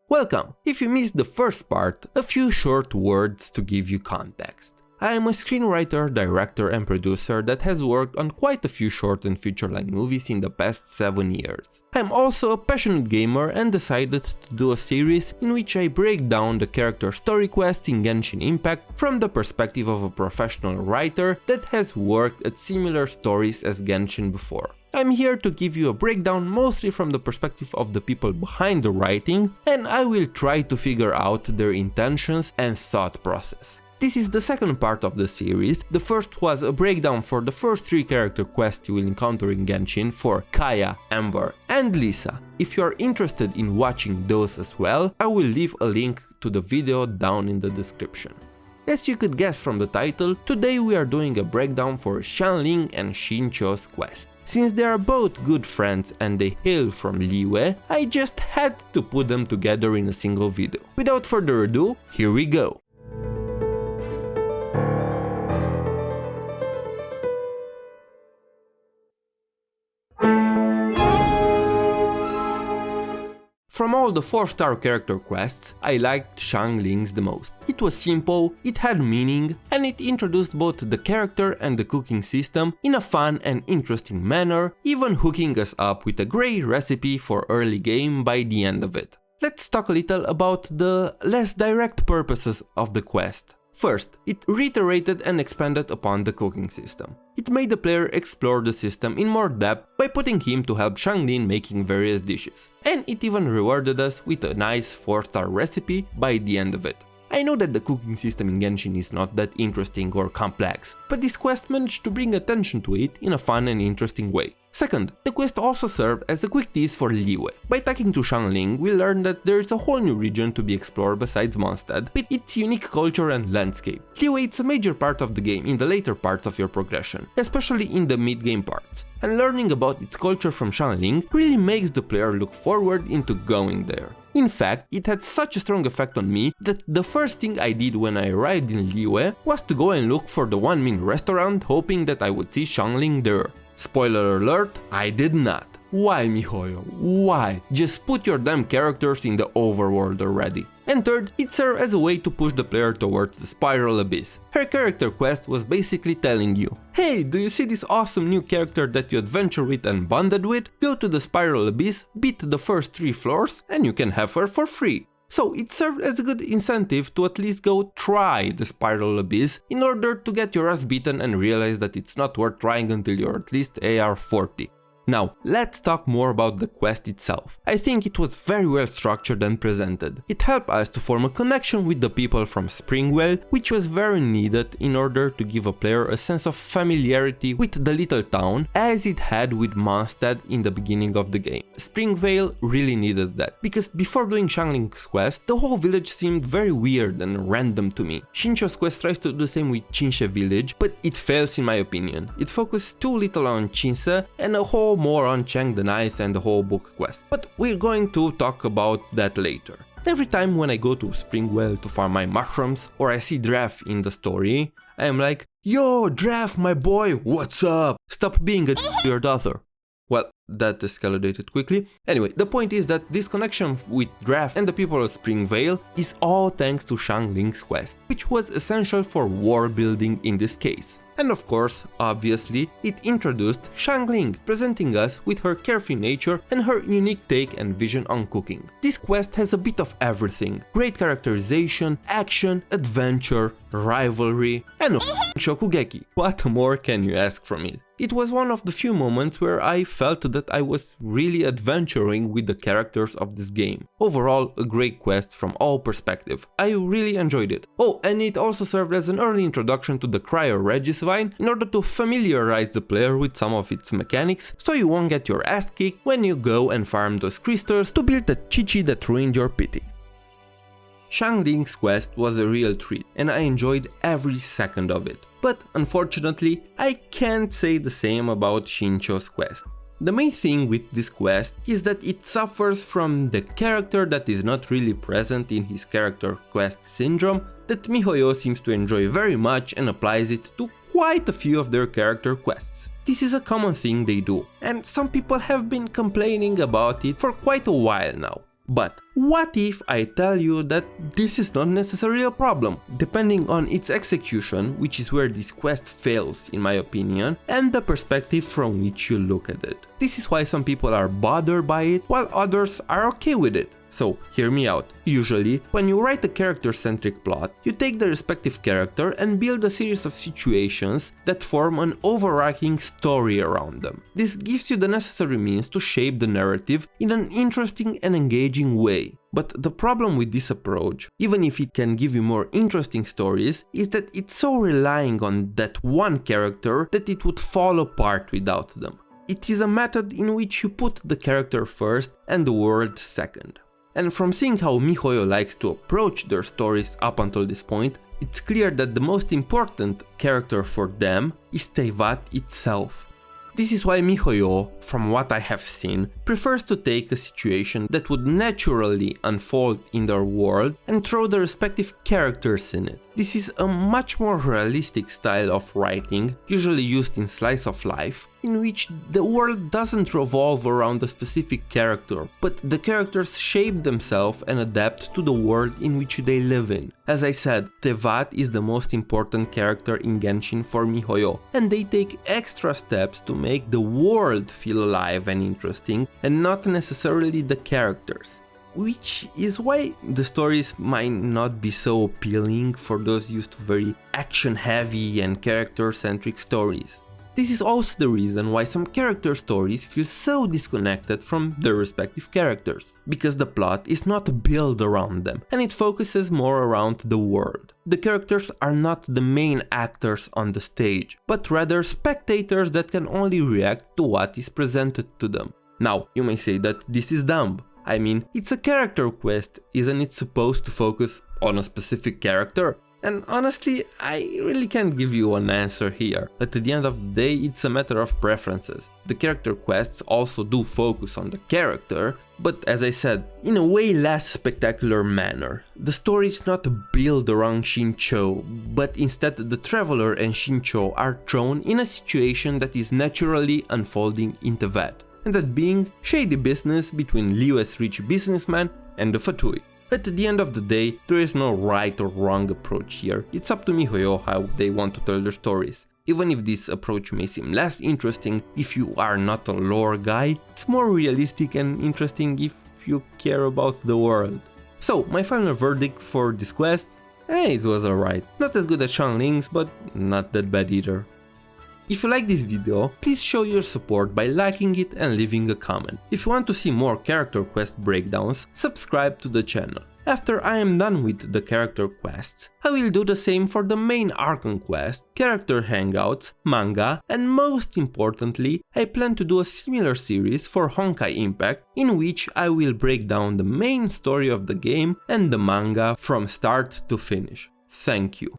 Welcome! If you missed the first part, a few short words to give you context. I am a screenwriter, director and producer that has worked on quite a few short and feature-length movies in the past 7 years. I am also a passionate gamer and decided to do a series in which I break down the character story quests in Genshin Impact from the perspective of a professional writer that has worked at similar stories as Genshin before. I'm here to give you a breakdown mostly from the perspective of the people behind the writing, and I will try to figure out their intentions and thought process. This is the second part of the series. The first was a breakdown for the first 3 character quests you will encounter in Genshin for Kaeya, Amber and Lisa. If you are interested in watching those as well, I will leave a link to the video down in the description. As you could guess from the title, today we are doing a breakdown for Xiangling and Xingqiu's quest. Since they are both good friends and they hail from Liyue, I just had to put them together in a single video. Without further ado, here we go! From all the 4-star character quests, I liked Xiangling's the most. It was simple, it had meaning, and it introduced both the character and the cooking system in a fun and interesting manner, even hooking us up with a great recipe for early game by the end of it. Let's talk a little about the less direct purposes of the quest. First, it reiterated and expanded upon the cooking system. It made the player explore the system in more depth by putting him to help Xiangling making various dishes, and it even rewarded us with a nice 4-star recipe by the end of it. I know that the cooking system in Genshin is not that interesting or complex, but this quest managed to bring attention to it in a fun and interesting way. Second, the quest also served as a quick tease for Liyue. By talking to Xiangling, we learned that there is a whole new region to be explored besides Mondstadt, with its unique culture and landscape. Liyue is a major part of the game in the later parts of your progression, especially in the mid-game parts, and learning about its culture from Xiangling really makes the player look forward into going there. In fact, it had such a strong effect on me that the first thing I did when I arrived in Liyue was to go and look for the one-min restaurant, hoping that I would see Xiangling there. Spoiler alert, I did not. Why, miHoYo? Why? Just put your damn characters in the overworld already. And third, it served as a way to push the player towards the Spiral Abyss. Her character quest was basically telling you, hey, do you see this awesome new character that you adventure with and bonded with? Go to the Spiral Abyss, beat the first 3 floors, and you can have her for free. So it served as a good incentive to at least go try the Spiral Abyss in order to get your ass beaten and realize that it's not worth trying until you're at least AR 40. Now, let's talk more about the quest itself. I think it was very well structured and presented. It helped us to form a connection with the people from Springvale, which was very needed in order to give a player a sense of familiarity with the little town, as it had with Mondstadt in the beginning of the game. Springvale really needed that, because before doing Xiangling's quest, the whole village seemed very weird and random to me. Xingqiu's quest tries to do the same with Qinxe village, but it fails in my opinion. It focused too little on Qinxe and a whole more on Cheng the Ninth and the whole book quest, but we're going to talk about that later. Every time when I go to Springwell to farm my mushrooms or I see Draf in the story, I am like, yo Draf my boy, what's up? Stop being a to your daughter. Well, that escalated quickly. Anyway, the point is that this connection with Draf and the people of Springvale is all thanks to Xiangling's quest, which was essential for war building in this case. And of course, obviously, it introduced Xiangling, presenting us with her carefree nature and her unique take and vision on cooking. This quest has a bit of everything: great characterization, action, adventure, rivalry, and Shokugeki. What more can you ask from it? It was one of the few moments where I felt that I was really adventuring with the characters of this game. Overall, a great quest from all perspectives. I really enjoyed it. Oh, and it also served as an early introduction to the Cryo Regisvine in order to familiarize the player with some of its mechanics, so you won't get your ass kicked when you go and farm those crystals to build the chichi that ruined your pity. Xiangling's quest was a real treat, and I enjoyed every second of it. But unfortunately, I can't say the same about Xingqiu's quest. The main thing with this quest is that it suffers from the character that is not really present in his character quest syndrome that miHoYo seems to enjoy very much and applies it to quite a few of their character quests. This is a common thing they do, and some people have been complaining about it for quite a while now. But what if I tell you that this is not necessarily a problem, depending on its execution, which is where this quest fails in my opinion, and the perspective from which you look at it. This is why some people are bothered by it, while others are okay with it. So, hear me out. Usually, when you write a character-centric plot, you take the respective character and build a series of situations that form an overarching story around them. This gives you the necessary means to shape the narrative in an interesting and engaging way. But the problem with this approach, even if it can give you more interesting stories, is that it's so relying on that one character that it would fall apart without them. It is a method in which you put the character first and the world second. And from seeing how miHoYo likes to approach their stories up until this point, it's clear that the most important character for them is Teyvat itself. This is why miHoYo, from what I have seen, prefers to take a situation that would naturally unfold in their world and throw the respective characters in it. This is a much more realistic style of writing, usually used in slice of life, in which the world doesn't revolve around a specific character, but the characters shape themselves and adapt to the world in which they live in. As I said, Teyvat is the most important character in Genshin for miHoYo, and they take extra steps to make the world feel alive and interesting, and not necessarily the characters. Which is why the stories might not be so appealing for those used to very action-heavy and character-centric stories. This is also the reason why some character stories feel so disconnected from their respective characters, because the plot is not built around them, and it focuses more around the world. The characters are not the main actors on the stage, but rather spectators that can only react to what is presented to them. Now, you may say that this is dumb. I mean, it's a character quest, isn't it supposed to focus on a specific character? And honestly, I really can't give you an answer here. At the end of the day, it's a matter of preferences. The character quests also do focus on the character, but as I said, in a way less spectacular manner. The story is not built around Xingqiu, but instead the traveler and Xingqiu are thrown in a situation that is naturally unfolding in Teyvat, and that being shady business between Liyue's rich businessman and the Fatui. At the end of the day, there is no right or wrong approach here, it's up to miHoYo how they want to tell their stories. Even if this approach may seem less interesting if you are not a lore guy, it's more realistic and interesting if you care about the world. So, my final verdict for this quest? It was alright. Not as good as Xiangling's, but not that bad either. If you like this video, please show your support by liking it and leaving a comment. If you want to see more character quest breakdowns, subscribe to the channel. After I am done with the character quests, I will do the same for the main Archon quest, character hangouts, manga, and most importantly, I plan to do a similar series for Genshin Impact, in which I will break down the main story of the game and the manga from start to finish. Thank you.